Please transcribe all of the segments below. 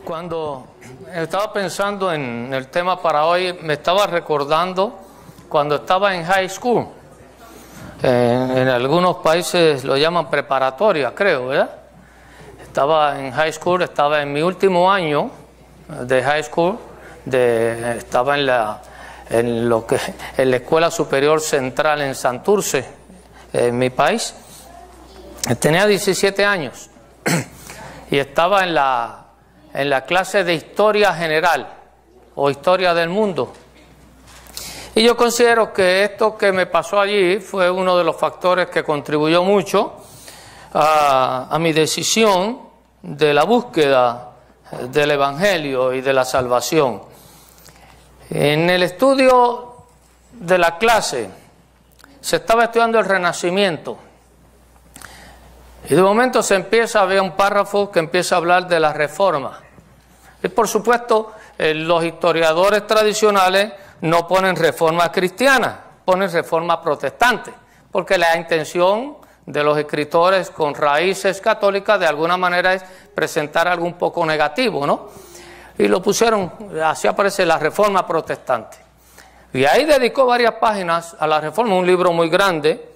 Cuando estaba pensando en el tema para hoy, me estaba recordando cuando estaba en high school. En algunos países lo llaman preparatoria, creo, ¿verdad? Estaba en high school, estaba en mi último año de high school, estaba en la Escuela Superior Central en Santurce, en mi país. Tenía 17 años y estaba en la clase de Historia General o Historia del Mundo. Y yo considero que esto que me pasó allí fue uno de los factores que contribuyó mucho a mi decisión de la búsqueda del Evangelio y de la salvación. En el estudio de la clase se estaba estudiando el Renacimiento. Y de momento había un párrafo que empieza a hablar de la Reforma. Y por supuesto, los historiadores tradicionales no ponen reforma cristiana, ponen reforma protestante, porque la intención de los escritores con raíces católicas de alguna manera es presentar algo un poco negativo, ¿no? Y lo pusieron, así aparece la Reforma Protestante. Y ahí dedicó varias páginas a la Reforma, un libro muy grande.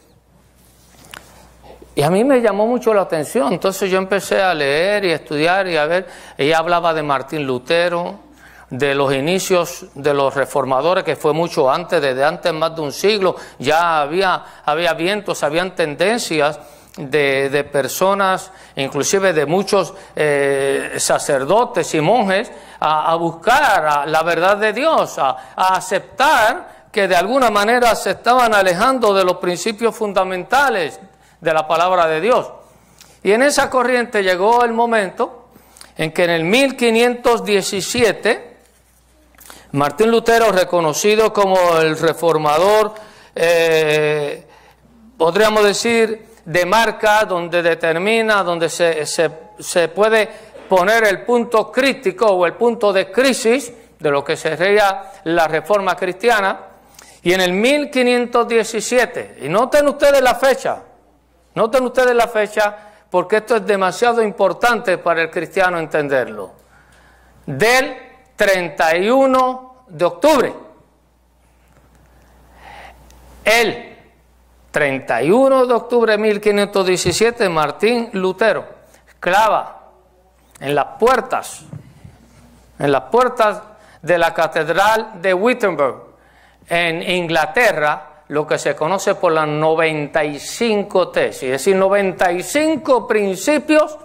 Y a mí me llamó mucho la atención, entonces yo empecé a leer y a estudiar y a ver. Ella hablaba de Martín Lutero, de los inicios de los reformadores, que fue mucho antes, desde antes más de un siglo. Ya había vientos, habían tendencias de personas, inclusive de muchos sacerdotes y monjes, a buscar la verdad de Dios, a aceptar que de alguna manera se estaban alejando de los principios fundamentales de la palabra de Dios. Y en esa corriente llegó el momento en que en el 1517 Martín Lutero, reconocido como el reformador, podríamos decir, de marca, donde determina, donde se puede poner el punto crítico o el punto de crisis de lo que sería la Reforma cristiana. Y en el 1517, y noten ustedes la fecha, porque esto es demasiado importante para el cristiano entenderlo, del 31 de octubre. El 31 de octubre de 1517, Martín Lutero clava en las puertas de la Catedral de Wittenberg, en Inglaterra, lo que se conoce por las 95 tesis, es decir, 95 principios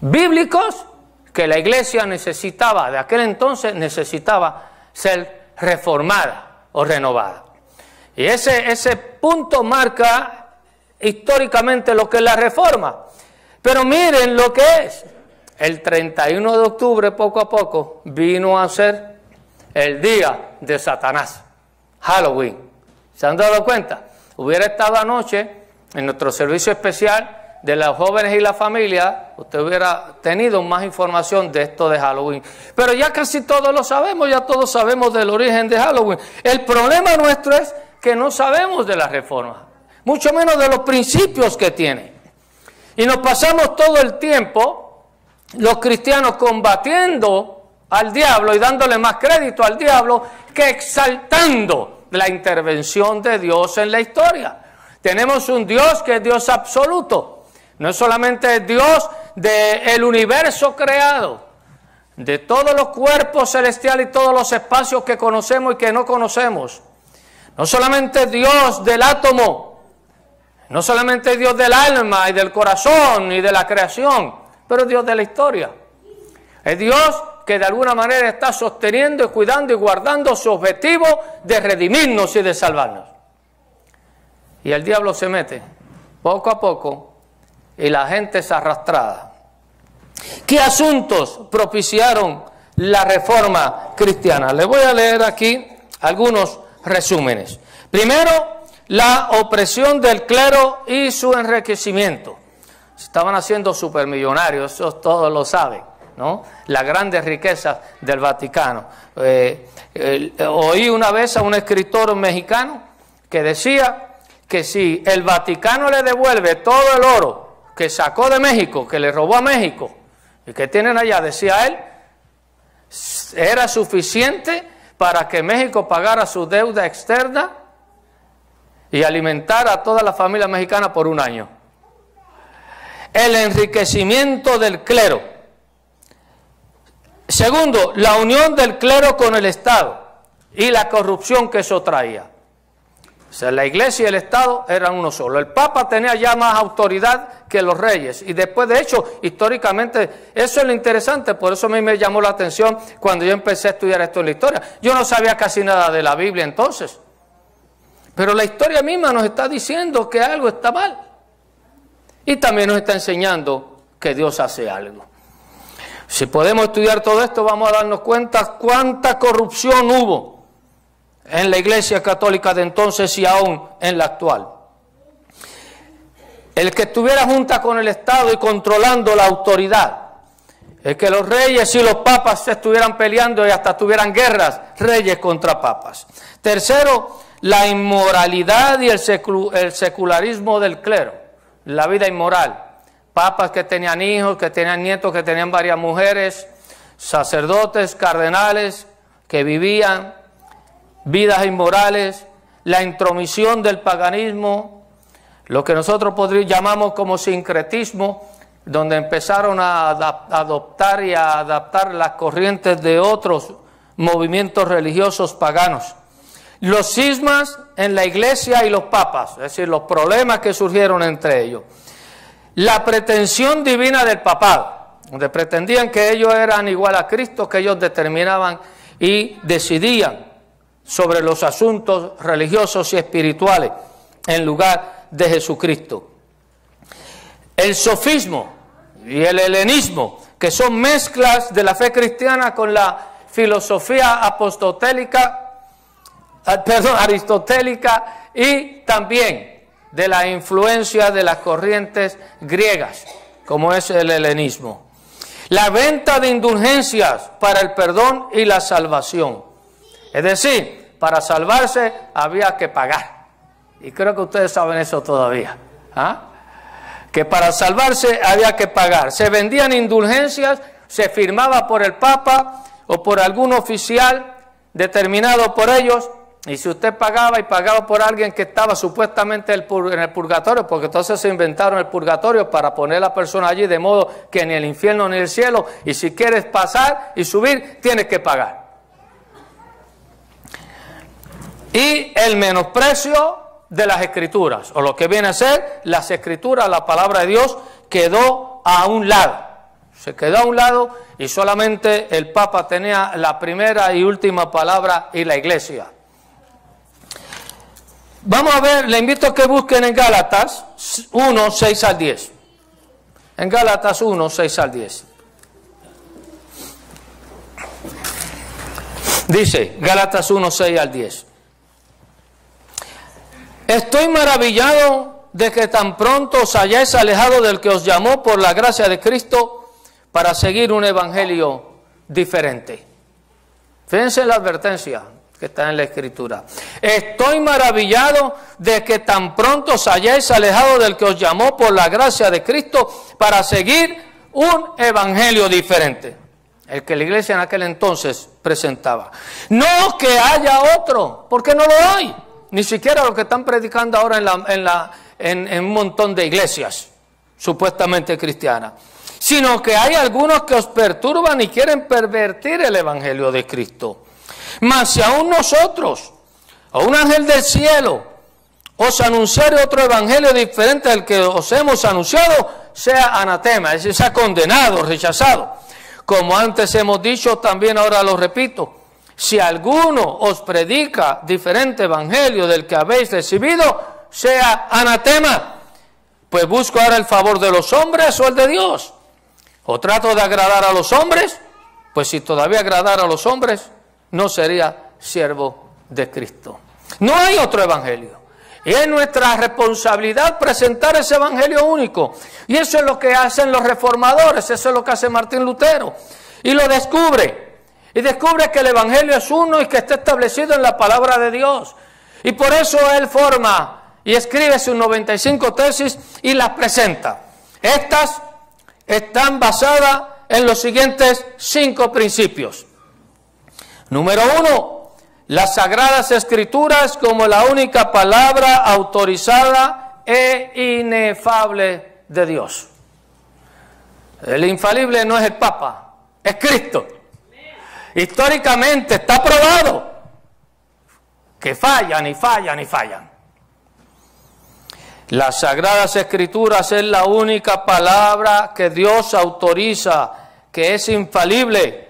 bíblicos que la Iglesia necesitaba, de aquel entonces necesitaba ser reformada o renovada. Y ese punto marca históricamente lo que es la Reforma. Pero miren lo que es. El 31 de octubre, poco a poco, vino a ser el día de Satanás, Halloween. ¿Se han dado cuenta? Hubiera estado anoche en nuestro servicio especial de los jóvenes y la familia, usted hubiera tenido más información de esto de Halloween. Pero ya casi todos lo sabemos, ya todos sabemos del origen de Halloween. El problema nuestro es que no sabemos de la Reforma, mucho menos de los principios que tiene. Y nos pasamos todo el tiempo, los cristianos, combatiendo al diablo y dándole más crédito al diablo que exaltando la intervención de Dios en la historia. Tenemos un Dios que es Dios absoluto. No es solamente Dios del universo creado, de todos los cuerpos celestiales y todos los espacios que conocemos y que no conocemos. No solamente Dios del átomo, no solamente Dios del alma y del corazón y de la creación, pero Dios de la historia. Es Dios que de alguna manera está sosteniendo y cuidando y guardando su objetivo de redimirnos y de salvarnos. Y el diablo se mete poco a poco y la gente es arrastrada. ¿Qué asuntos propiciaron la Reforma cristiana? Les voy a leer aquí algunos resúmenes. Primero, la opresión del clero y su enriquecimiento. Se estaban haciendo supermillonarios, eso todos lo saben, ¿no? Las grandes riquezas del Vaticano. Oí una vez a un escritor mexicano que decía que si el Vaticano le devuelve todo el oro que sacó de México, que le robó a México, y que tienen allá, decía él, era suficiente para que México pagara su deuda externa y alimentara a toda la familia mexicana por un año. El enriquecimiento del clero. Segundo, la unión del clero con el Estado y la corrupción que eso traía. O sea, la iglesia y el Estado eran uno solo. El Papa tenía ya más autoridad que los reyes. Y después, de hecho, históricamente, eso es lo interesante. Por eso a mí me llamó la atención cuando yo empecé a estudiar esto en la historia. Yo no sabía casi nada de la Biblia entonces. Pero la historia misma nos está diciendo que algo está mal. Y también nos está enseñando que Dios hace algo. Si podemos estudiar todo esto, vamos a darnos cuenta cuánta corrupción hubo en la Iglesia Católica de entonces y aún en la actual. El que estuviera junta con el Estado y controlando la autoridad, el que los reyes y los papas se estuvieran peleando y hasta tuvieran guerras, reyes contra papas. Tercero, la inmoralidad y el secularismo del clero, la vida inmoral. Papas que tenían hijos, que tenían nietos, que tenían varias mujeres, sacerdotes, cardenales, que vivían vidas inmorales, la intromisión del paganismo, lo que nosotros llamamos como sincretismo, donde empezaron a adoptar y a adaptar las corrientes de otros movimientos religiosos paganos. Los cismas en la iglesia y los papas, es decir, los problemas que surgieron entre ellos. La pretensión divina del papado, donde pretendían que ellos eran igual a Cristo, que ellos determinaban y decidían sobre los asuntos religiosos y espirituales en lugar de Jesucristo. El sofismo y el helenismo, que son mezclas de la fe cristiana con la filosofía aristotélica y también de la influencia de las corrientes griegas, como es el helenismo. La venta de indulgencias para el perdón y la salvación. Es decir, para salvarse había que pagar. Y creo que ustedes saben eso todavía. Que para salvarse había que pagar. Se vendían indulgencias, se firmaba por el Papa o por algún oficial determinado por ellos. Y si usted pagaba y pagaba por alguien que estaba supuestamente en el purgatorio, porque entonces se inventaron el purgatorio para poner a la persona allí de modo que ni el infierno ni el cielo, y si quieres pasar y subir, tienes que pagar. Y el menosprecio de las escrituras, o lo que viene a ser las escrituras, la palabra de Dios, quedó a un lado. Se quedó a un lado y solamente el Papa tenía la primera y última palabra y la iglesia. Vamos a ver, le invito a que busquen en Gálatas 1, 6 al 10. En Gálatas 1, 6 al 10. Dice, Gálatas 1, 6 al 10. Estoy maravillado de que tan pronto os hayáis alejado del que os llamó por la gracia de Cristo para seguir un evangelio diferente. Fíjense en la advertencia que está en la Escritura. Estoy maravillado de que tan pronto os hayáis alejado del que os llamó por la gracia de Cristo para seguir un evangelio diferente, el que la iglesia en aquel entonces presentaba. No que haya otro, porque no lo hay, ni siquiera lo que están predicando ahora en un montón de iglesias supuestamente cristianas, sino que hay algunos que os perturban y quieren pervertir el evangelio de Cristo. Mas si aún nosotros, o un ángel del cielo, os anunciare otro evangelio diferente al que os hemos anunciado, sea anatema, es decir, sea condenado, rechazado. Como antes hemos dicho, también ahora lo repito, si alguno os predica diferente evangelio del que habéis recibido, sea anatema. Pues busco ahora el favor de los hombres o el de Dios. ¿O trato de agradar a los hombres? Pues si todavía agradara a los hombres, no sería siervo de Cristo. No hay otro evangelio. Y es nuestra responsabilidad presentar ese evangelio único. Y eso es lo que hacen los reformadores, eso es lo que hace Martín Lutero. Y lo descubre. Y descubre que el evangelio es uno y que está establecido en la palabra de Dios. Y por eso él forma y escribe sus 95 tesis y las presenta. Estas están basadas en los siguientes 5 principios. Número 1, las Sagradas Escrituras como la única palabra autorizada e inefable de Dios. El infalible no es el Papa, es Cristo. Históricamente está probado que fallan y fallan y fallan. Las Sagradas Escrituras es la única palabra que Dios autoriza, que es infalible.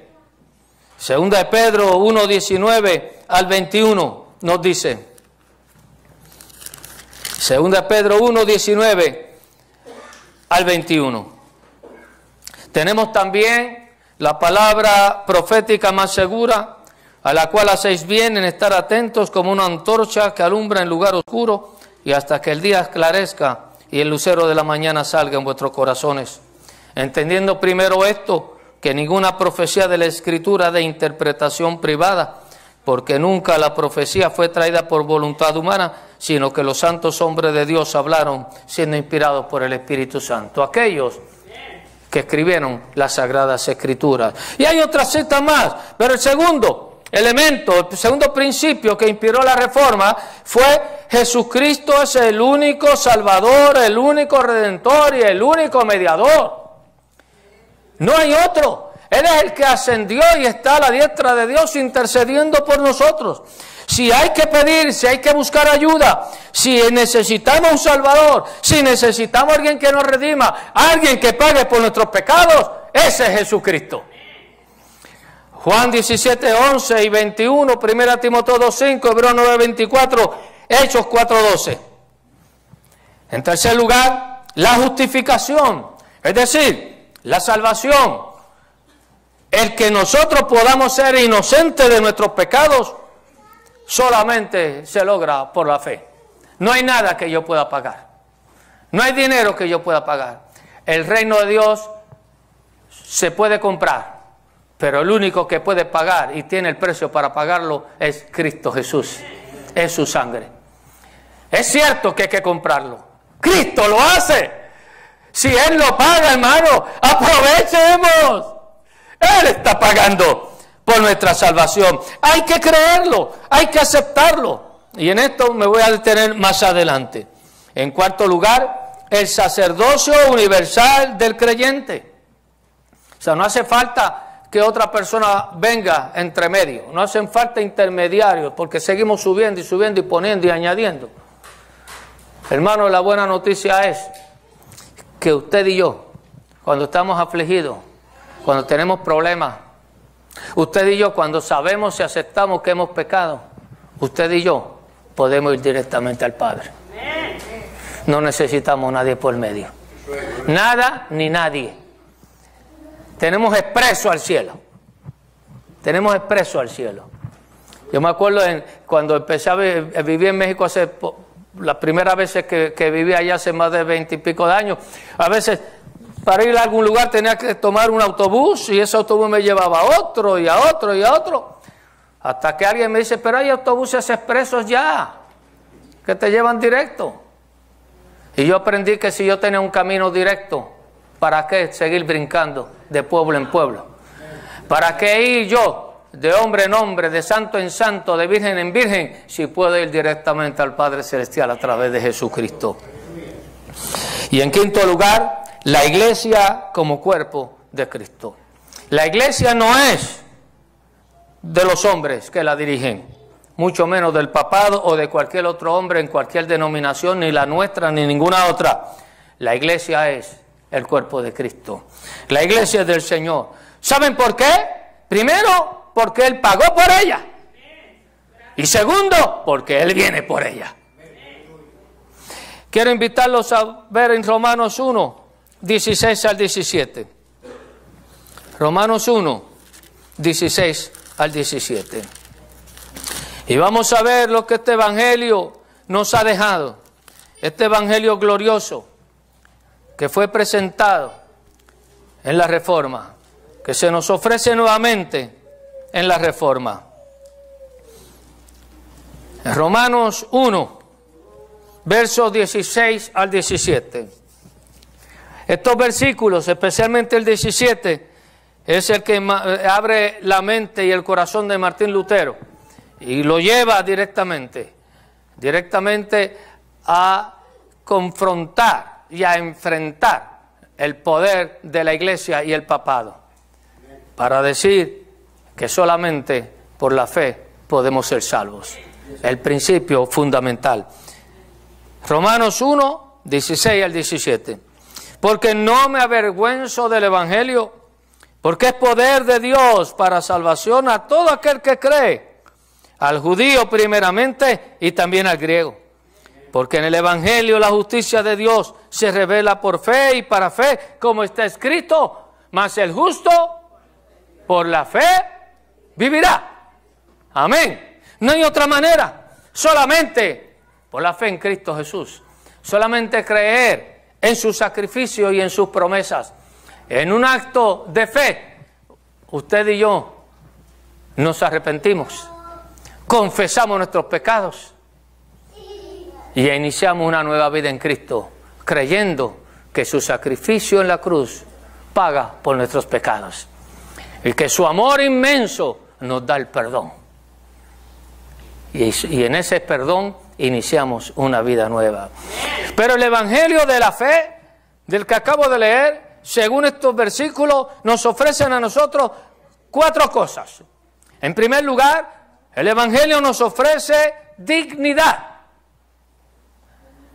Segunda de Pedro 1:19 al 21 nos dice. Segunda de Pedro 1:19 al 21. Tenemos también la palabra profética más segura, a la cual hacéis bien en estar atentos como una antorcha que alumbra en lugar oscuro, y hasta que el día esclarezca y el lucero de la mañana salga en vuestros corazones. Entendiendo primero esto, que ninguna profecía de la Escritura de interpretación privada, porque nunca la profecía fue traída por voluntad humana, sino que los santos hombres de Dios hablaron siendo inspirados por el Espíritu Santo. Aquellos que escribieron las Sagradas Escrituras. Y hay otra cita más, pero el segundo elemento, el segundo principio que inspiró la Reforma fue: Jesucristo es el único Salvador, el único Redentor y el único mediador. No hay otro. Él es el que ascendió y está a la diestra de Dios intercediendo por nosotros. Si hay que pedir, si hay que buscar ayuda, si necesitamos un Salvador, si necesitamos alguien que nos redima, alguien que pague por nuestros pecados, ese es Jesucristo. Juan 17:11 y 21, 1 Timoteo 2:5, Hebreos 9:24, Hechos 4:12. En tercer lugar, la justificación, es decir, la salvación. El que nosotros podamos ser inocentes de nuestros pecados, solamente se logra por la fe. No hay nada que yo pueda pagar. No hay dinero que yo pueda pagar. El reino de Dios se puede comprar, pero el único que puede pagar y tiene el precio para pagarlo es Cristo Jesús. Es su sangre. Es cierto que hay que comprarlo. Cristo lo hace. Si Él lo paga, hermano, aprovechemos. Él está pagando por nuestra salvación. Hay que creerlo, hay que aceptarlo. Y en esto me voy a detener más adelante. En cuarto lugar, el sacerdocio universal del creyente. O sea, no hace falta que otra persona venga entre medio. No hacen falta intermediarios, porque seguimos subiendo y subiendo y poniendo y añadiendo. Hermano, la buena noticia es que usted y yo, cuando estamos afligidos, cuando tenemos problemas, usted y yo, cuando sabemos y aceptamos que hemos pecado, usted y yo podemos ir directamente al Padre. No necesitamos a nadie por medio. Nada ni nadie. Tenemos expreso al cielo. Tenemos expreso al cielo. Yo me acuerdo cuando empecé a vivir en México, las primeras veces que viví allá hace más de 20 y pico de años, a veces para ir a algún lugar tenía que tomar un autobús y ese autobús me llevaba a otro y a otro y a otro. Hasta que alguien me dice, pero hay autobuses expresos ya, que te llevan directo. Y yo aprendí que si yo tenía un camino directo, ¿para qué seguir brincando de pueblo en pueblo? ¿Para qué ir yo de hombre en hombre, de santo en santo, de virgen en virgen, si puedo ir directamente al Padre Celestial a través de Jesucristo? Y en quinto lugar, la iglesia como cuerpo de Cristo. La iglesia no es de los hombres que la dirigen, mucho menos del papado o de cualquier otro hombre en cualquier denominación, ni la nuestra ni ninguna otra. La iglesia es el cuerpo de Cristo. La iglesia es del Señor. ¿Saben por qué? Primero, porque Él pagó por ella. Y segundo, porque Él viene por ella. Quiero invitarlos a ver en Romanos 1, 16 al 17. Romanos 1, 16 al 17. Y vamos a ver lo que este evangelio nos ha dejado. Este evangelio glorioso que fue presentado en la Reforma, que se nos ofrece nuevamente en la Reforma. En Romanos 1, versos 16 al 17. Estos versículos, especialmente el 17, es el que abre la mente y el corazón de Martín Lutero y lo lleva directamente a confrontar y a enfrentar el poder de la Iglesia y el papado, para decir que solamente por la fe podemos ser salvos. El principio fundamental. Romanos 1, 16 al 17. Porque no me avergüenzo del Evangelio, porque es poder de Dios para salvación a todo aquel que cree, al judío primeramente y también al griego. Porque en el Evangelio la justicia de Dios se revela por fe y para fe, como está escrito, mas el justo por la fe vivirá. Amén. No hay otra manera, solamente por la fe en Cristo Jesús, solamente creer en su sacrificio y en sus promesas. En un acto de fe, usted y yo nos arrepentimos, confesamos nuestros pecados y iniciamos una nueva vida en Cristo, creyendo que su sacrificio en la cruz paga por nuestros pecados y que su amor inmenso nos da el perdón. Y en ese perdón iniciamos una vida nueva. Pero el Evangelio de la fe, del que acabo de leer, según estos versículos, nos ofrecen a nosotros 4 cosas. En primer lugar, el Evangelio nos ofrece dignidad.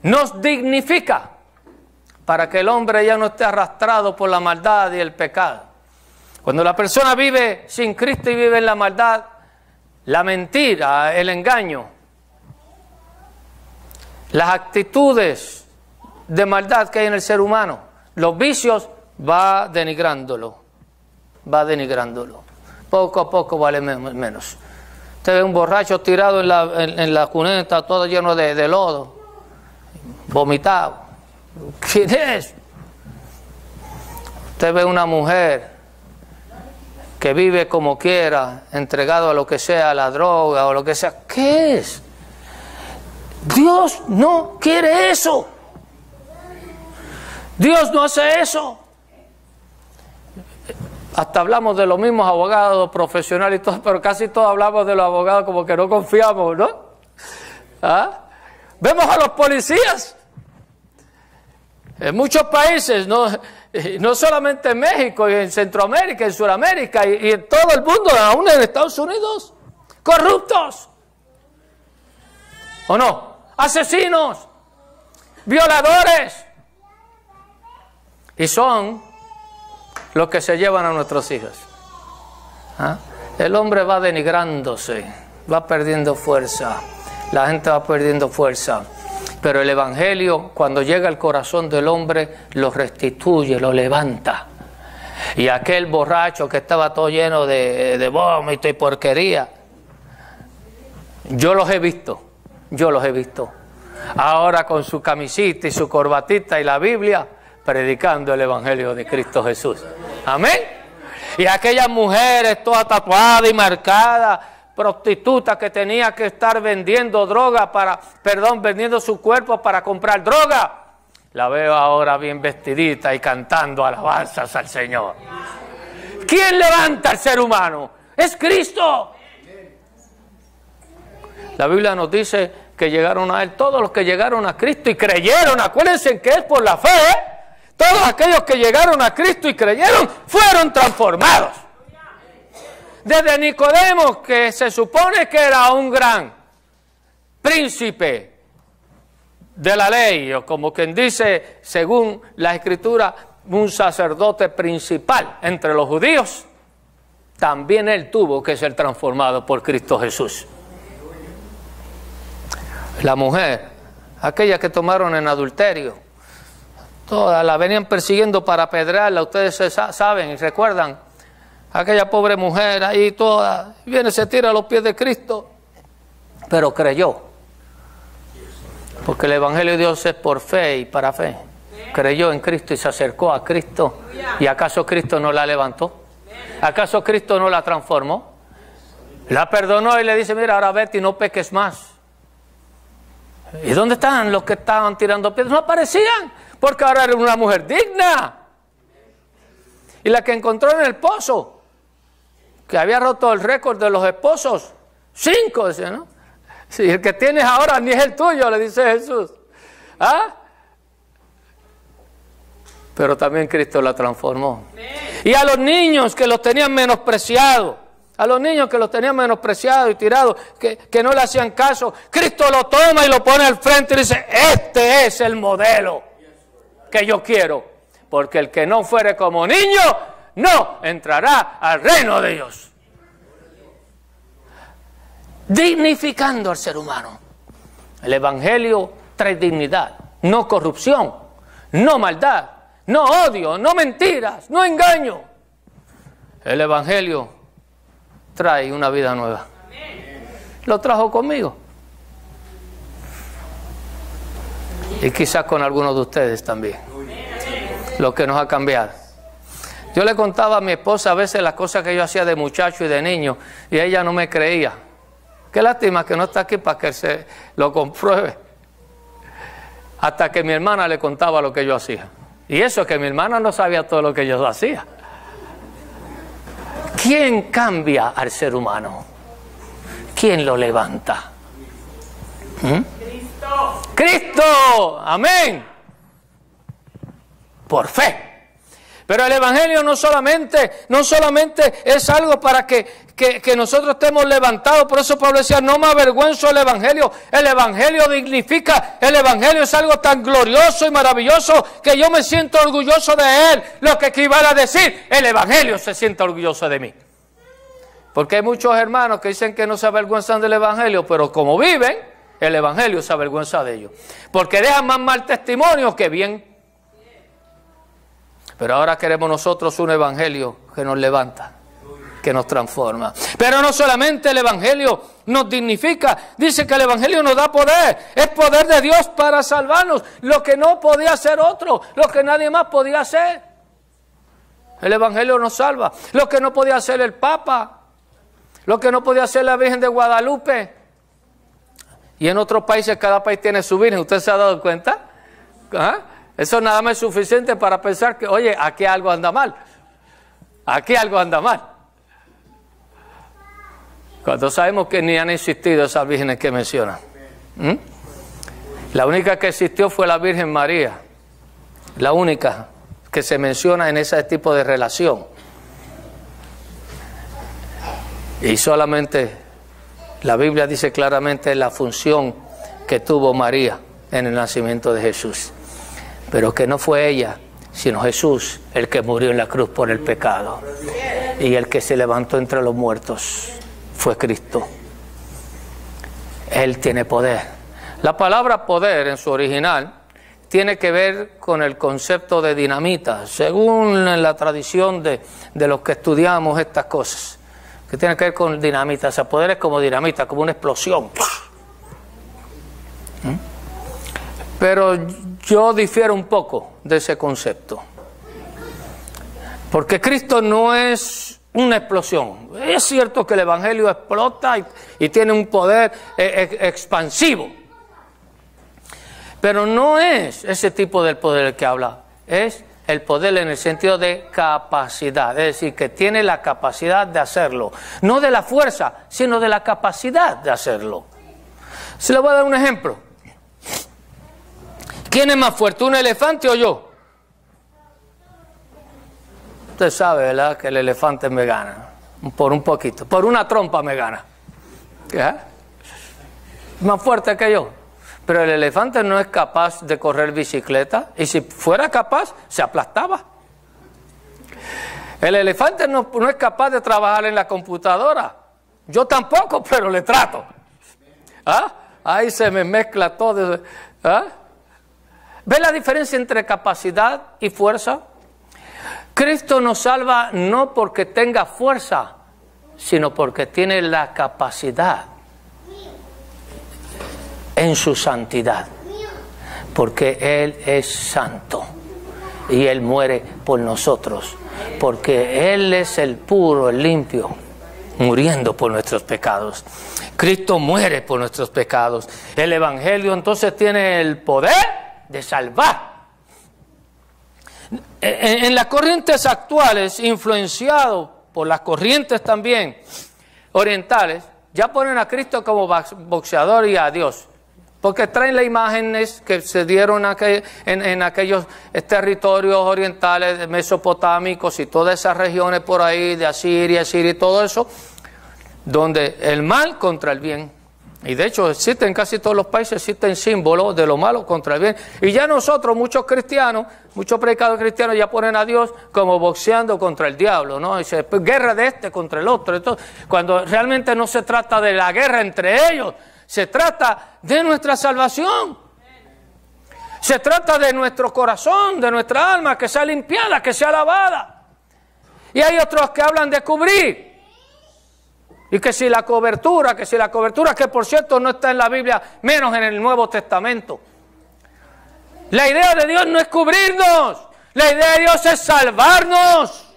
Nos dignifica para que el hombre ya no esté arrastrado por la maldad y el pecado. Cuando la persona vive sin Cristo y vive en la maldad, la mentira, el engaño, las actitudes de maldad que hay en el ser humano, los vicios, va denigrándolo. Poco a poco vale menos. Usted ve un borracho tirado en la cuneta, todo lleno de lodo, vomitado. ¿Quién es? Usted ve una mujer que vive como quiera, entregado a lo que sea, a la droga o lo que sea. ¿Qué es? Dios no quiere eso. Dios no hace eso. Hasta hablamos de los mismos abogados profesionales y todo, pero casi todos hablamos de los abogados como que no confiamos, ¿no? ¿Ah? Vemos a los policías en muchos países, no solamente en México, y en Centroamérica, en Sudamérica y en todo el mundo, aún en Estados Unidos, corruptos, ¿o no? Asesinos, violadores, y son los que se llevan a nuestros hijos. ¿Ah? El hombre va denigrándose, va perdiendo fuerza, la gente va perdiendo fuerza. Pero el Evangelio, cuando llega al corazón del hombre, lo restituye, lo levanta. Y aquel borracho que estaba todo lleno de vómito y porquería, yo los he visto. Ahora con su camisita y su corbatita y la Biblia, predicando el Evangelio de Cristo Jesús. Amén. Y aquellas mujeres todas tatuadas y marcadas, prostituta que tenía que estar vendiendo droga vendiendo su cuerpo para comprar droga, la veo ahora bien vestidita y cantando alabanzas al Señor. ¿Quién levanta al ser humano? Es Cristo. La Biblia nos dice que llegaron a Él todos los que llegaron a Cristo y creyeron. Acuérdense que es por la fe, ¿eh? Todos aquellos que llegaron a Cristo y creyeron fueron transformados. Desde Nicodemo, que se supone que era un gran príncipe de la ley, o como quien dice, según la Escritura, un sacerdote principal entre los judíos, también él tuvo que ser transformado por Cristo Jesús. La mujer, aquella que tomaron en adulterio, todas la venían persiguiendo para apedrearla, ustedes saben y recuerdan. Aquella pobre mujer ahí toda, viene, se tira a los pies de Cristo, pero creyó. Porque el Evangelio de Dios es por fe y para fe. Creyó en Cristo y se acercó a Cristo. ¿Y acaso Cristo no la levantó? ¿Acaso Cristo no la transformó? La perdonó y le dice, mira, ahora vete y no peques más. ¿Y dónde están los que estaban tirando piedras? No aparecían, porque ahora era una mujer digna. Y la que encontró en el pozo, que había roto el récord de los esposos, 5, dice, ¿no? Si el que tienes ahora ni es el tuyo, le dice Jesús. ¿Ah? Pero también Cristo la transformó. Y a los niños que los tenían menospreciados, a los niños que los tenían menospreciados y tirados, que no le hacían caso, Cristo lo toma y lo pone al frente y dice, este es el modelo que yo quiero, porque el que no fuere como niño, no entrará al reino de Dios. Dignificando al ser humano. El Evangelio trae dignidad, no corrupción, no maldad, no odio, no mentiras, no engaño. El Evangelio trae una vida nueva. Lo trajo conmigo. Y quizás con algunos de ustedes también. Lo que nos ha cambiado. Yo le contaba a mi esposa a veces las cosas que yo hacía de muchacho y de niño, y ella no me creía. Qué lástima que no está aquí para que se lo compruebe. Hasta que mi hermana le contaba lo que yo hacía. Y eso que mi hermana no sabía todo lo que yo hacía. ¿Quién cambia al ser humano? ¿Quién lo levanta? Cristo. ¡Cristo! ¡Amén! Por fe. Pero el Evangelio no solamente es algo para que nosotros estemos levantados. Por eso Pablo decía, no me avergüenzo del Evangelio. El Evangelio dignifica. El Evangelio es algo tan glorioso y maravilloso que yo me siento orgulloso de él. Lo que equivale a decir, el Evangelio se siente orgulloso de mí. Porque hay muchos hermanos que dicen que no se avergüenzan del Evangelio, pero como viven, el Evangelio se avergüenza de ellos. Porque dejan más mal testimonio que bien. Pero ahora queremos nosotros un Evangelio que nos levanta, que nos transforma. Pero no solamente el Evangelio nos dignifica, dice que el Evangelio nos da poder. Es poder de Dios para salvarnos, lo que no podía hacer otro, lo que nadie más podía hacer. El Evangelio nos salva, lo que no podía hacer el Papa, lo que no podía hacer la Virgen de Guadalupe. Y en otros países cada país tiene su Virgen, ¿usted se ha dado cuenta? ¿Ah? Eso nada más es suficiente para pensar que, oye, aquí algo anda mal. Aquí algo anda mal. Cuando sabemos que ni han existido esas vírgenes que mencionan. La única que existió fue la Virgen María. La única que se menciona en ese tipo de relación. Y solamente la Biblia dice claramente la función que tuvo María en el nacimiento de Jesús. Pero que no fue ella, sino Jesús, el que murió en la cruz por el pecado. Y el que se levantó entre los muertos fue Cristo. Él tiene poder. La palabra poder en su original tiene que ver con el concepto de dinamita, según la tradición de los que estudiamos estas cosas. Que tiene que ver con dinamita. O sea, poder es como dinamita, como una explosión. Pero yo difiero un poco de ese concepto. Porque Cristo no es una explosión. Es cierto que el Evangelio explota y tiene un poder expansivo. Pero no es ese tipo del poder el que habla. Es el poder en el sentido de capacidad. Es decir, que tiene la capacidad de hacerlo. No de la fuerza, sino de la capacidad de hacerlo. Se le voy a dar un ejemplo. ¿Quién es más fuerte, un elefante o yo? Usted sabe, ¿verdad?, que el elefante me gana. Por un poquito, por una trompa me gana. ¿Qué? Más fuerte que yo. Pero el elefante no es capaz de correr bicicleta. Y si fuera capaz, se aplastaba. El elefante no es capaz de trabajar en la computadora. Yo tampoco, pero le trato. ¿Ah? Ahí se me mezcla todo. ¿Ah? ¿Ve la diferencia entre capacidad y fuerza? Cristo nos salva no porque tenga fuerza, sino porque tiene la capacidad en su santidad. Porque Él es santo y Él muere por nosotros. Porque Él es el puro, el limpio, muriendo por nuestros pecados. Cristo muere por nuestros pecados. El Evangelio entonces tiene el poder de salvar. En las corrientes actuales, influenciados por las corrientes también orientales, ya ponen a Cristo como boxeador y a Dios. Porque traen las imágenes que se dieron en aquellos territorios orientales, mesopotámicos y todas esas regiones por ahí, de Asiria, Siria y todo eso, donde el mal contra el bien. Y de hecho existen en casi todos los países, existen símbolos de lo malo contra el bien. Y ya nosotros, muchos cristianos, muchos predicadores cristianos ya ponen a Dios como boxeando contra el diablo, ¿no? Dice, pues, guerra de este contra el otro. Entonces, cuando realmente no se trata de la guerra entre ellos, se trata de nuestra salvación. Se trata de nuestro corazón, de nuestra alma, que sea limpiada, que sea lavada. Y hay otros que hablan de cubrir. Y que si la cobertura, que por cierto no está en la Biblia, menos en el Nuevo Testamento. La idea de Dios no es cubrirnos, la idea de Dios es salvarnos.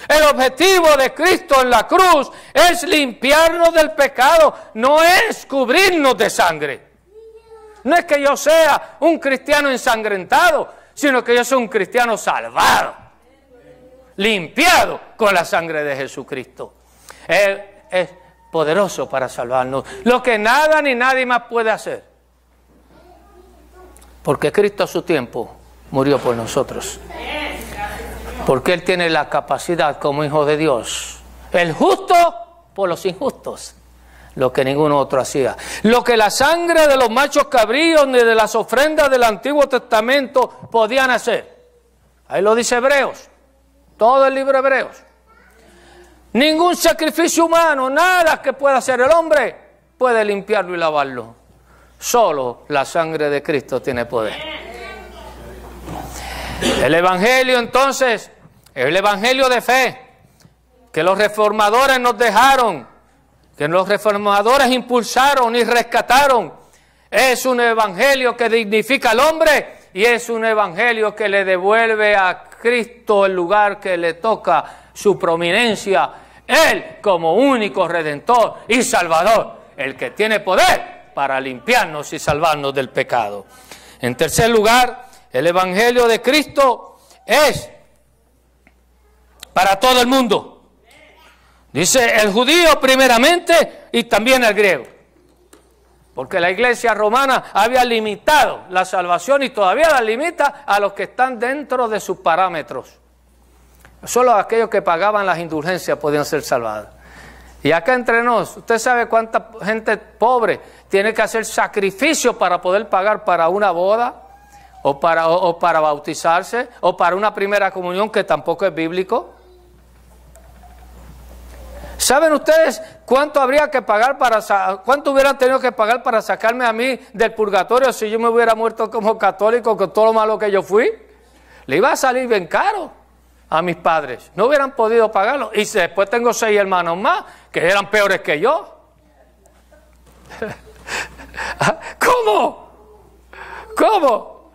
El objetivo de Cristo en la cruz es limpiarnos del pecado, no es cubrirnos de sangre. No es que yo sea un cristiano ensangrentado, sino que yo soy un cristiano salvado, limpiado con la sangre de Jesucristo. Él es poderoso para salvarnos, lo que nada ni nadie más puede hacer. Porque Cristo a su tiempo murió por nosotros. Porque Él tiene la capacidad como hijo de Dios. El justo por los injustos. Lo que ningún otro hacía. Lo que la sangre de los machos cabríos ni de las ofrendas del Antiguo Testamento podían hacer. Ahí lo dice Hebreos. Todo el libro de Hebreos. Ningún sacrificio humano, nada que pueda hacer el hombre puede limpiarlo y lavarlo. Solo la sangre de Cristo tiene poder. El Evangelio entonces, el Evangelio de fe, que los reformadores nos dejaron, que los reformadores impulsaron y rescataron, es un Evangelio que dignifica al hombre y es un Evangelio que le devuelve a Cristo el lugar que le toca, su prominencia, Él como único Redentor y Salvador, el que tiene poder para limpiarnos y salvarnos del pecado. En tercer lugar, el Evangelio de Cristo es para todo el mundo. Dice el judío primeramente y también el griego. Porque la iglesia romana había limitado la salvación y todavía la limita a los que están dentro de sus parámetros. Solo aquellos que pagaban las indulgencias podían ser salvados. Y acá entre nos, usted sabe cuánta gente pobre tiene que hacer sacrificios para poder pagar para una boda, o para bautizarse, o para una primera comunión que tampoco es bíblico. ¿Saben ustedes cuánto habría que pagar cuánto hubieran tenido que pagar para sacarme a mí del purgatorio si yo me hubiera muerto como católico con todo lo malo que yo fui? Le iba a salir bien caro a mis padres. No hubieran podido pagarlo. Y después tengo 6 hermanos más que eran peores que yo. ¿Cómo? ¿Cómo?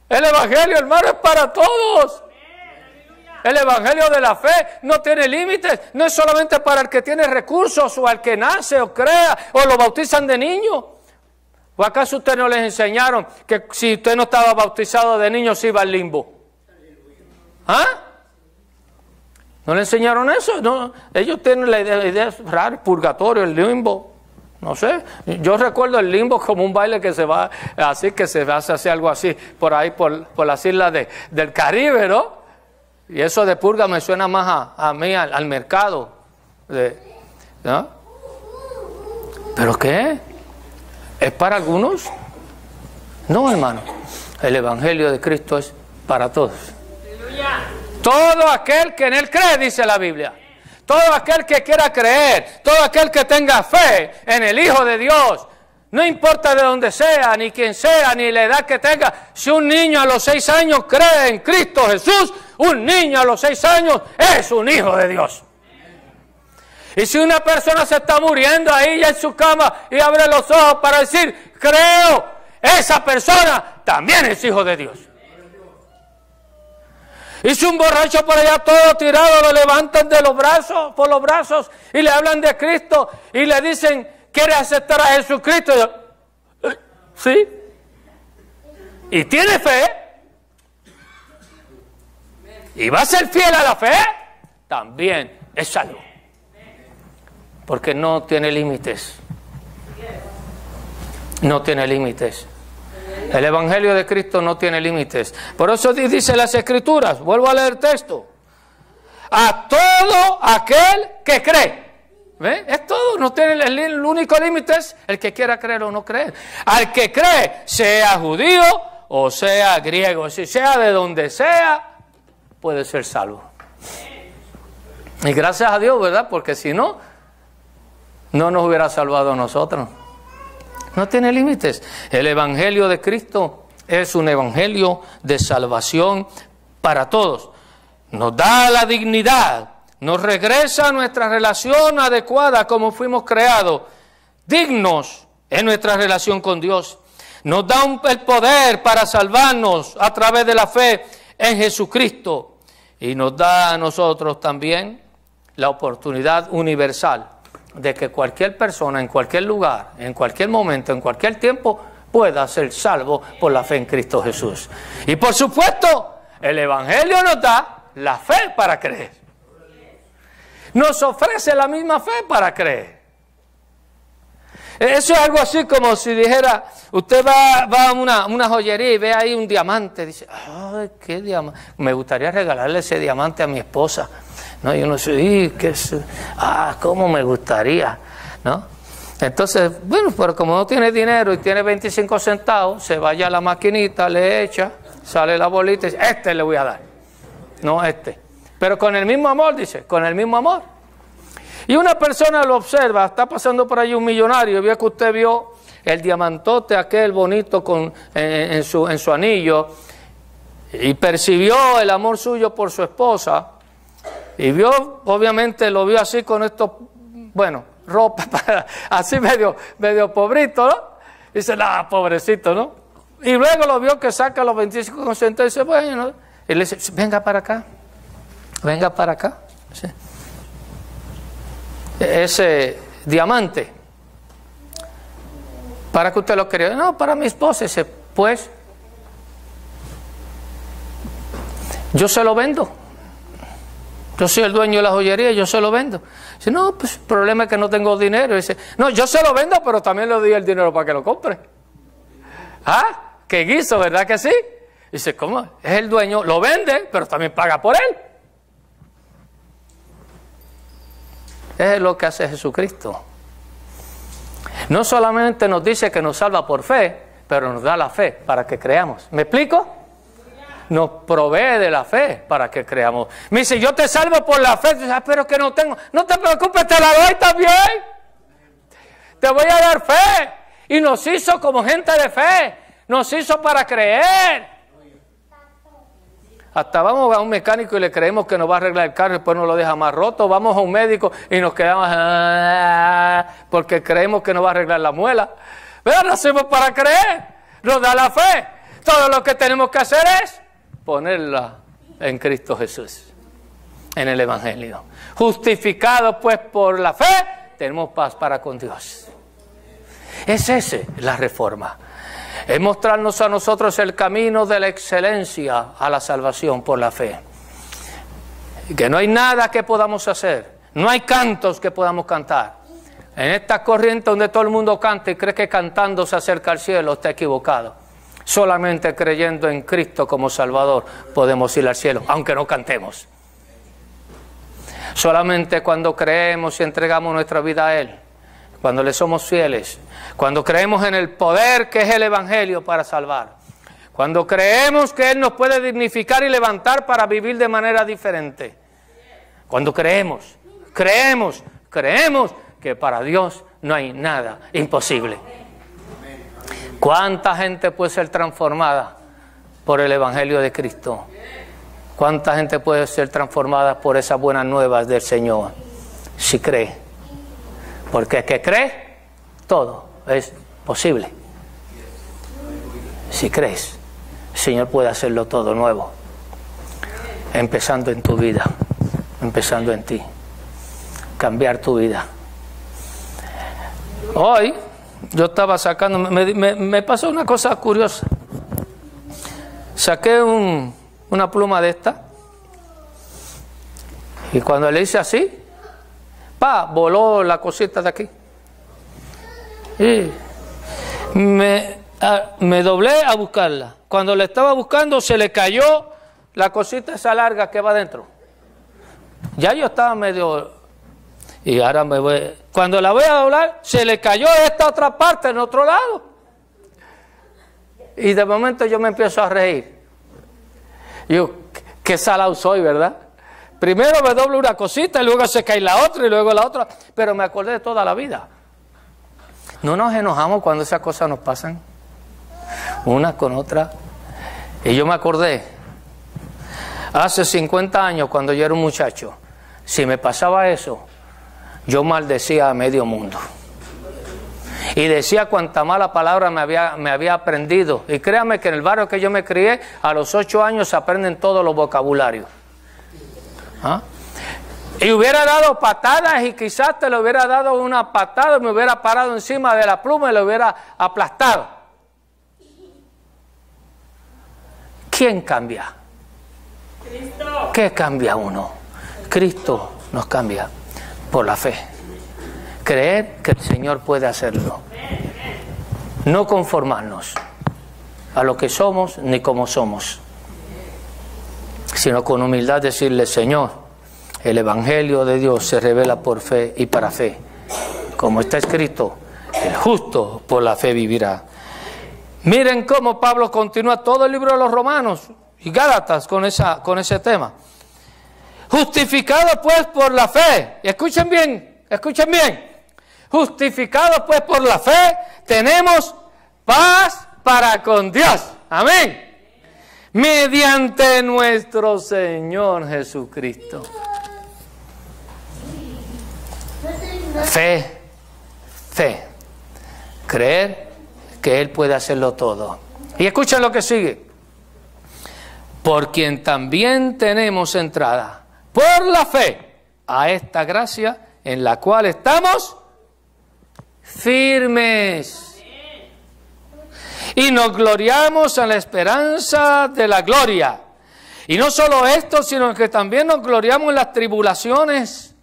El Evangelio, hermano, es para todos. El Evangelio de la fe no tiene límites. No es solamente para el que tiene recursos o al que nace o crea o lo bautizan de niño. ¿O acaso ustedes no les enseñaron que si usted no estaba bautizado de niño se iba al limbo? ¿Ah? ¿No le enseñaron eso? No, ellos tienen la idea rara, el purgatorio, el limbo. No sé, yo recuerdo el limbo como un baile que se va así, que se hace algo así por ahí, por las islas del Caribe, ¿no? Y eso de purga me suena más a mí, al mercado, ¿no? ¿Pero qué? ¿Es para algunos? No, hermano, el Evangelio de Cristo es para todos. Todo aquel que en Él cree, dice la Biblia. Todo aquel que quiera creer, todo aquel que tenga fe en el Hijo de Dios, no importa de dónde sea, ni quién sea, ni la edad que tenga. Si un niño a los 6 años cree en Cristo Jesús, un niño a los 6 años es un hijo de Dios. Y si una persona se está muriendo ahí ya en su cama y abre los ojos para decir, creo, esa persona también es hijo de Dios. Y si un borracho por allá todo tirado lo levantan de los brazos, por los brazos y le hablan de Cristo y le dicen, ¿quiere aceptar a Jesucristo? Y yo, ¿sí? Y tiene fe. y va a ser fiel a la fe, también es salvo. Porque no tiene límites. No tiene límites. El Evangelio de Cristo no tiene límites. Por eso dice las Escrituras, vuelvo a leer el texto, a todo aquel que cree. ¿Ve? Es todo, no tiene el único límite es el que quiera creer o no creer. Al que cree, sea judío o sea griego, si sea de donde sea, puede ser salvo. Y gracias a Dios, ¿verdad? Porque si no, no nos hubiera salvado a nosotros. No tiene límites. El Evangelio de Cristo es un evangelio de salvación para todos. Nos da la dignidad, nos regresa a nuestra relación adecuada como fuimos creados, dignos en nuestra relación con Dios. Nos da el poder para salvarnos a través de la fe en Jesucristo. Y nos da a nosotros también la oportunidad universal de que cualquier persona, en cualquier lugar, en cualquier momento, en cualquier tiempo, pueda ser salvo por la fe en Cristo Jesús. Y por supuesto, el Evangelio nos da la fe para creer. Nos ofrece la misma fe para creer. Eso es algo así como si dijera, usted va a una joyería y ve ahí un diamante, dice, ay, qué diamante, me gustaría regalarle ese diamante a mi esposa. No, yo no sé, cómo me gustaría, ¿no? Entonces, bueno, pero como no tiene dinero y tiene 25 centavos, se vaya a la maquinita, le echa, sale la bolita y dice, este le voy a dar, no este. Pero con el mismo amor, dice, con el mismo amor. Y una persona lo observa, está pasando por ahí un millonario, y vio que usted vio el diamantote aquel bonito en su anillo, y percibió el amor suyo por su esposa, y vio, obviamente lo vio así con esto, bueno, ropa, así medio pobrito, ¿no? Dice, pobrecito, ¿no? Y luego lo vio que saca los 25 centavos y dice, bueno, y le dice, venga para acá. Sí. Ese diamante, ¿para que usted lo quería? No, para mi esposa. Dice, pues, yo se lo vendo. Yo soy el dueño de la joyería, yo se lo vendo. Dice, no, pues el problema es que no tengo dinero. Dice, no, yo se lo vendo, pero también le doy el dinero para que lo compre. Ah, qué guiso, ¿verdad que sí? Dice, ¿cómo? Es el dueño, lo vende, pero también paga por él. Es lo que hace Jesucristo. No solamente nos dice que nos salva por fe, pero nos da la fe para que creamos. ¿Me explico? Nos provee de la fe para que creamos. Me dice, yo te salvo por la fe. Dice, pero que no tengo. No te preocupes, te la doy también. Te voy a dar fe. Y nos hizo como gente de fe. Nos hizo para creer. Hasta vamos a un mecánico y le creemos que nos va a arreglar el carro y después nos lo deja más roto. Vamos a un médico y nos quedamos porque creemos que nos va a arreglar la muela. Pero lo hacemos para creer. Nos da la fe. Todo lo que tenemos que hacer es ponerla en Cristo Jesús, en el Evangelio. Justificados pues por la fe, tenemos paz para con Dios. Es esa la reforma. Es mostrarnos a nosotros el camino de la excelencia a la salvación por la fe. Que no hay nada que podamos hacer, no hay cantos que podamos cantar. En esta corriente donde todo el mundo canta y cree que cantando se acerca al cielo, está equivocado. Solamente creyendo en Cristo como Salvador podemos ir al cielo, aunque no cantemos. Solamente cuando creemos y entregamos nuestra vida a Él, cuando le somos fieles, cuando creemos en el poder que es el Evangelio para salvar, cuando creemos que Él nos puede dignificar y levantar para vivir de manera diferente, cuando creemos que para Dios no hay nada imposible. ¿Cuánta gente puede ser transformada por el Evangelio de Cristo? ¿Cuánta gente puede ser transformada por esas buenas nuevas del Señor? Si cree. Porque el que cree, todo es posible. Si crees, el Señor puede hacerlo todo nuevo. Empezando en tu vida, empezando en ti. Cambiar tu vida. Hoy yo estaba sacando, me pasó una cosa curiosa. Saqué una pluma de esta Y cuando le hice así, voló la cosita de aquí. Y me doblé a buscarla. Cuando la estaba buscando, se le cayó la cosita esa larga que va adentro. Ya yo estaba medio... Y ahora me voy... Cuando la voy a doblar, se le cayó esta otra parte en otro lado. Y de momento yo me empiezo a reír. Yo, qué salado soy, ¿verdad? Primero me doblo una cosita, y luego se cae la otra, y luego la otra. Pero me acordé de toda la vida. No nos enojamos cuando esas cosas nos pasan, una con otra. Y yo me acordé, hace 50 años, cuando yo era un muchacho, si me pasaba eso, yo maldecía a medio mundo. Y decía cuánta mala palabra me había aprendido. Y créame que en el barrio que yo me crié, a los 8 años se aprenden todos los vocabularios. ¿Ah? Y hubiera dado patadas y quizás te le hubiera dado una patada y me hubiera parado encima de la pluma y le hubiera aplastado. ¿Quién cambia? Cristo. ¿Qué cambia uno? Cristo nos cambia por la fe. Creer que el Señor puede hacerlo. No conformarnos a lo que somos ni como somos, sino con humildad decirle: Señor, el Evangelio de Dios se revela por fe y para fe. Como está escrito, el justo por la fe vivirá. Miren cómo Pablo continúa todo el libro de los Romanos y Gálatas con ese tema. Justificado pues por la fe. Y escuchen bien, escuchen bien. Justificado pues por la fe, tenemos paz para con Dios. Amén. Mediante nuestro Señor Jesucristo. Fe, fe. Creer que Él puede hacerlo todo. Y escuchen lo que sigue. Por quien también tenemos entrada por la fe a esta gracia en la cual estamos firmes. Y nos gloriamos en la esperanza de la gloria. Y no solo esto, sino que también nos gloriamos en las tribulaciones.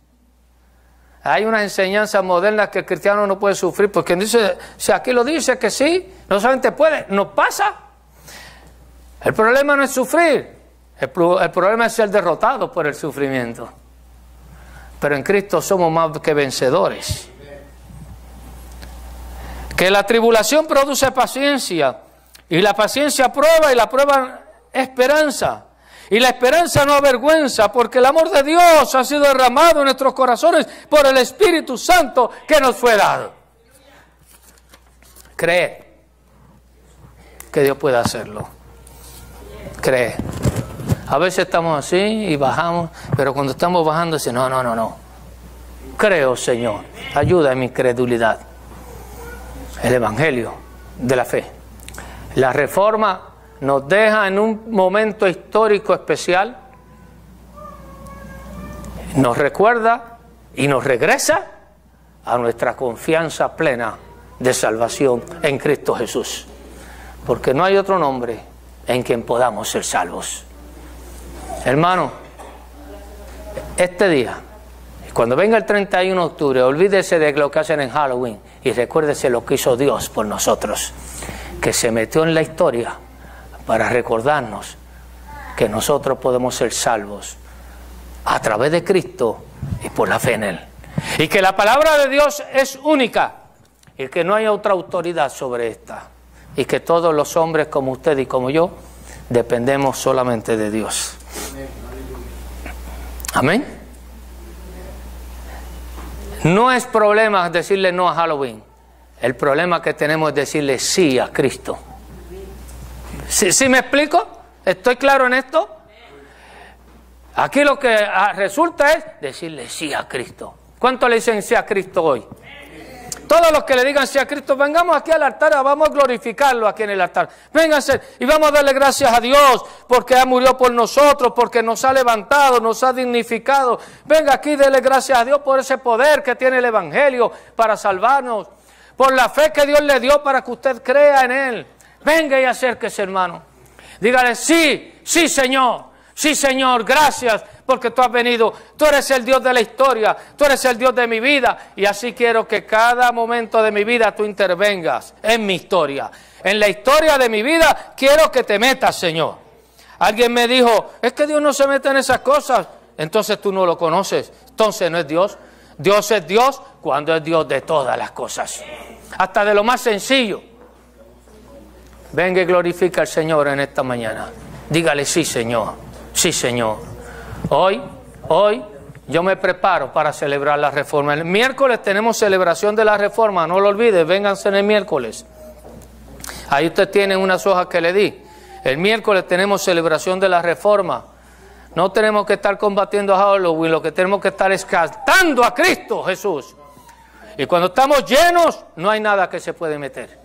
Hay una enseñanza moderna que el cristiano no puede sufrir, porque dice, si aquí lo dice que sí, no solamente puede, nos pasa. El problema no es sufrir, el problema es ser derrotado por el sufrimiento. Pero en Cristo somos más que vencedores. Que la tribulación produce paciencia, y la paciencia prueba, y la prueba esperanza. Y la esperanza no avergüenza, porque el amor de Dios ha sido derramado en nuestros corazones por el Espíritu Santo que nos fue dado. Creer que Dios puede hacerlo. Creer. A veces estamos así y bajamos, pero cuando estamos bajando decimos, no. Creo, Señor, ayuda en mi incredulidad. El Evangelio de la fe. La Reforma nos deja en un momento histórico especial, nos recuerda y nos regresa a nuestra confianza plena de salvación en Cristo Jesús, porque no hay otro nombre en quien podamos ser salvos. Hermano, este día, cuando venga el 31 de octubre, olvídese de lo que hacen en Halloween y recuérdese lo que hizo Dios por nosotros, que se metió en la historia para recordarnos que nosotros podemos ser salvos a través de Cristo y por la fe en Él. Y que la palabra de Dios es única y que no hay otra autoridad sobre esta. Y que todos los hombres como usted y como yo dependemos solamente de Dios. Amén. No es problema decirle no a Halloween. El problema que tenemos es decirle sí a Cristo. ¿Sí me explico? ¿Estoy claro en esto? Aquí lo que resulta es decirle sí a Cristo. ¿Cuántos le dicen sí a Cristo hoy? Todos los que le digan sí a Cristo, vengamos aquí al altar, vamos a glorificarlo aquí en el altar. Vénganse y vamos a darle gracias a Dios porque Él murió por nosotros, porque nos ha levantado, nos ha dignificado. Venga aquí, dele gracias a Dios por ese poder que tiene el Evangelio para salvarnos, por la fe que Dios le dio para que usted crea en Él. Venga y acérquese, hermano. Dígale, sí, Señor, Sí, Señor, gracias porque tú has venido. Tú eres el Dios de la historia, tú eres el Dios de mi vida. Y así quiero que cada momento de mi vida tú intervengas en mi historia. En la historia de mi vida quiero que te metas, Señor. Alguien me dijo, es que Dios no se mete en esas cosas. Entonces tú no lo conoces. Entonces no es Dios. Dios es Dios cuando es Dios de todas las cosas. Hasta de lo más sencillo. Venga y glorifica al Señor en esta mañana. Dígale, sí, Señor. Sí, Señor. Hoy yo me preparo para celebrar la reforma. El miércoles tenemos celebración de la reforma. No lo olvides, vénganse en el miércoles. Ahí usted tiene unas hojas que le di. El miércoles tenemos celebración de la reforma. No tenemos que estar combatiendo a Halloween, lo que tenemos que estar es cantando a Cristo Jesús. Y cuando estamos llenos, no hay nada que se puede meter.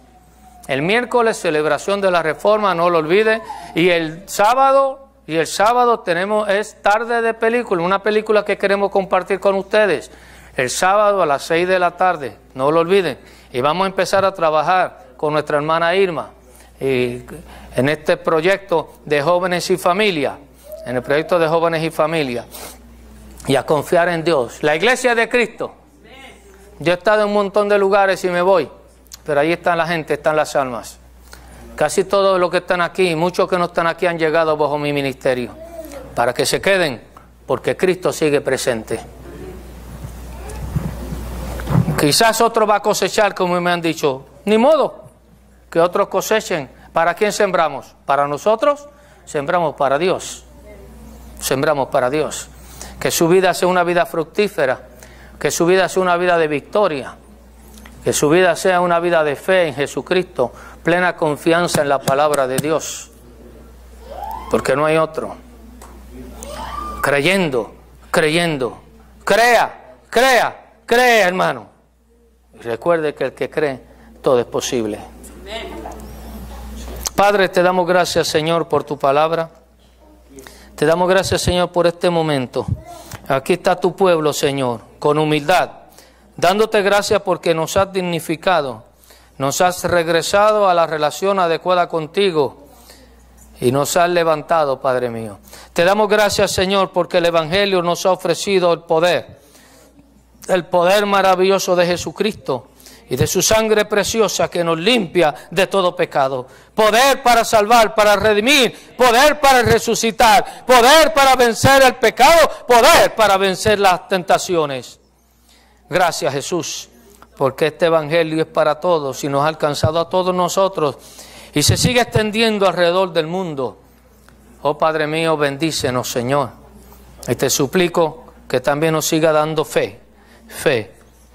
El miércoles, celebración de la reforma, no lo olvide. Y el sábado es tarde de película, una película que queremos compartir con ustedes. El sábado a las 6 de la tarde, no lo olviden. Y vamos a empezar a trabajar con nuestra hermana Irma en este proyecto de jóvenes y familia. En el proyecto de jóvenes y familia. Y a confiar en Dios. La iglesia de Cristo. Yo he estado en un montón de lugares y me voy. Pero ahí está la gente, están las almas. Casi todos los que están aquí, muchos que no están aquí han llegado bajo mi ministerio. Para que se queden, porque Cristo sigue presente. Quizás otro va a cosechar, como me han dicho. Ni modo, que otros cosechen. ¿Para quién sembramos? ¿Para nosotros? Sembramos para Dios. Sembramos para Dios. Que su vida sea una vida fructífera. Que su vida sea una vida de victoria. Que su vida sea una vida de fe en Jesucristo. Plena confianza en la palabra de Dios. Porque no hay otro. Creyendo. Crea, hermano. Y recuerde que el que cree, todo es posible. Padre, te damos gracias, Señor, por tu palabra. Te damos gracias, Señor, por este momento. Aquí está tu pueblo, Señor, con humildad, dándote gracias porque nos has dignificado, nos has regresado a la relación adecuada contigo y nos has levantado, Padre mío. Te damos gracias, Señor, porque el Evangelio nos ha ofrecido el poder maravilloso de Jesucristo y de su sangre preciosa que nos limpia de todo pecado. Poder para salvar, para redimir, poder para resucitar, poder para vencer el pecado, poder para vencer las tentaciones. Gracias, Jesús, porque este evangelio es para todos y nos ha alcanzado a todos nosotros y se sigue extendiendo alrededor del mundo. Oh Padre mío, bendícenos, Señor, y te suplico que también nos siga dando fe,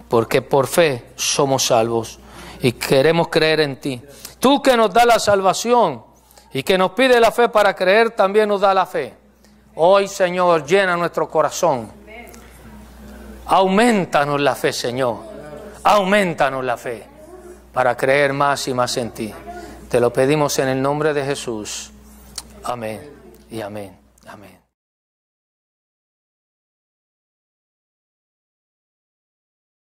porque por fe somos salvos y queremos creer en ti. Tú que nos das la salvación y que nos pide la fe para creer, también nos da la fe. Hoy, Señor, llena nuestro corazón. Aumentanos la fe, Señor. Aumentanos la fe para creer más y más en ti. Te lo pedimos en el nombre de Jesús. Amén y amén. Amén.